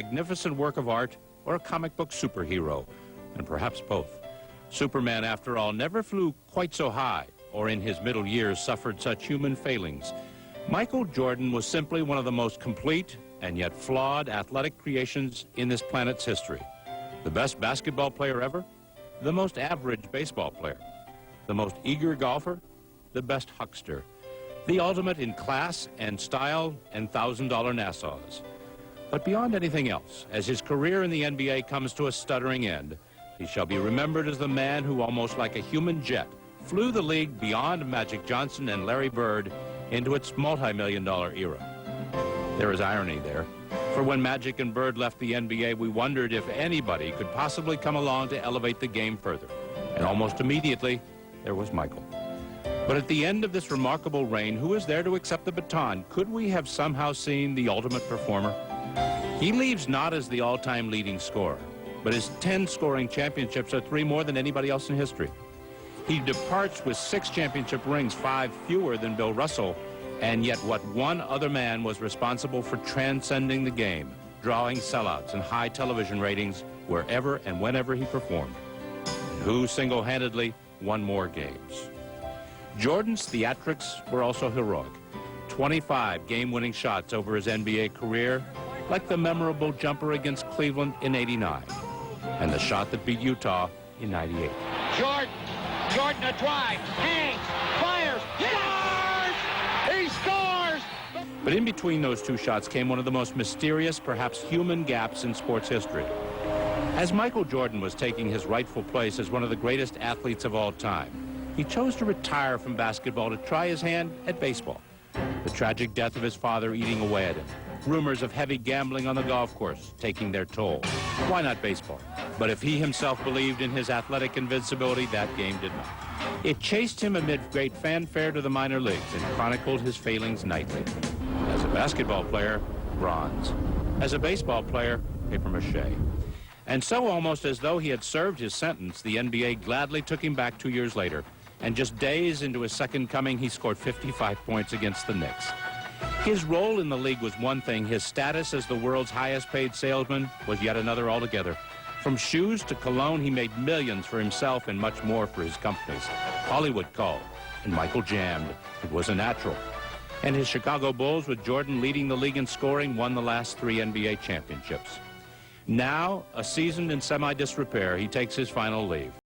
magnificent work of art or a comic book superhero, and perhaps both. Superman, after all, never flew quite so high or in his middle years suffered such human failings. Michael Jordan was simply one of the most complete and yet flawed athletic creations in this planet's history. The best basketball player ever, the most average baseball player, the most eager golfer, the best huckster, the ultimate in class and style and $1,000 Nassau's. But beyond anything else, as his career in the NBA comes to a stuttering end, he shall be remembered as the man who, almost like a human jet, flew the league beyond Magic Johnson and Larry Bird into its multi-million-dollar era. There is irony there, for when Magic and Bird left the NBA, we wondered if anybody could possibly come along to elevate the game further. And almost immediately, there was Michael. But at the end of this remarkable reign, who is there to accept the baton? Could we have somehow seen the ultimate performer? He leaves not as the all-time leading scorer, but his 10 scoring championships are 3 more than anybody else in history. He departs with 6 championship rings, 5 fewer than Bill Russell, and yet what one other man was responsible for transcending the game, drawing sellouts and high television ratings wherever and whenever he performed. And who single-handedly won more games. Jordan's theatrics were also heroic. 25 game-winning shots over his NBA career, like the memorable jumper against Cleveland in '89, and the shot that beat Utah in '98. Jordan a drive, hangs, fires, scores! He scores! But in between those 2 shots came one of the most mysterious, perhaps human gaps in sports history. As Michael Jordan was taking his rightful place as one of the greatest athletes of all time, he chose to retire from basketball to try his hand at baseball. The tragic death of his father eating away at him. Rumors of heavy gambling on the golf course taking their toll. Why not baseball? But if he himself believed in his athletic invincibility, that game did not. It chased him amid great fanfare to the minor leagues and chronicled his failings nightly. As a basketball player, bronze. As a baseball player, papier-mâché. And so, almost as though he had served his sentence, the NBA gladly took him back 2 years later, and just days into his second coming, he scored 55 points against the Knicks. His role in the league was one thing. His status as the world's highest-paid salesman was yet another altogether. From shoes to cologne, he made millions for himself and much more for his companies. Hollywood called, and Michael jammed. It was a natural. And his Chicago Bulls, with Jordan leading the league in scoring, won the last 3 NBA championships. Now, a seasoned in semi-disrepair, he takes his final leave.